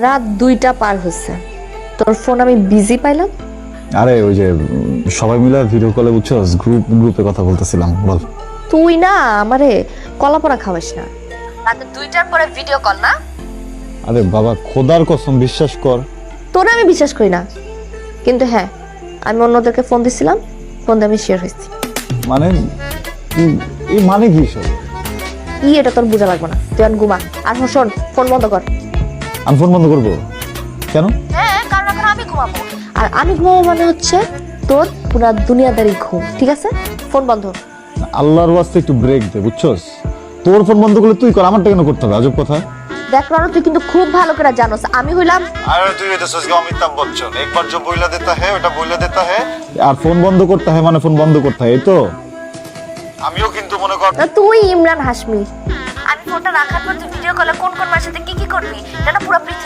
রাত 2টা পার হচ্ছে, তোর ফোন আমি বিজি পাইলাম। আরে ওই যে সবাই মিলে ভিডিও কলে বুঝছস, গ্রুপে কথা বলতেছিলাম। বল। তুই না আমারে কলাপোড়া খাওয়াস না। রাতে 2টার পরে ভিডিও কল না? আরে বাবা খোদার কসম বিশ্বাস কর। তোরে আমি বিশ্বাস করি না, কিন্তু হ্যাঁ আমি অন্যদেরকে ফোন দিছিলাম, ফোন দিয়ে আমি শেয়ার হয়েছি। মানে এই মানে কি সব? এটা তোর বোঝা লাগবে না, তুই আর ঘুমা। আর শোন, ফোন বন্ধ কর। আমি ফোন বন্ধ করবো কেন? হ্যাঁ, কারণ এখন আমি ঘুমাবো, আর আমি ঘুমাবো মানে হচ্ছে তোর পুরা দুনিয়াদারি ঘুম, ঠিক আছে? ফোন বন্ধ। আল্লাহর ওয়াস্তে একটু ব্রেক দে বুঝছস। তোর ফোন বন্ধ করলে তুই কর, আমারটা কেন করতে হবে? আজব কথা। দেখ রণ, তুই কিন্তু খুব ভালো করে জানোস আমি হইলাম। আরে তুই হইতেছস কি অমিতাভ বচ্চন, একবার जो বইলা দেতা है ওটা বইলা দেতা है, আর ফোন বন্ধ করতে হয় মানে ফোন বন্ধ করতে হয়, এই তো। আমিও কিন্তু মনে কর না, তুই ইমরান হাশমি। আমি ফোনটা রাখার পর তুই ভিডিও কলে কোন কোন মায়ের সাথে কি কি করবি, এটা না পুরো পৃথিবী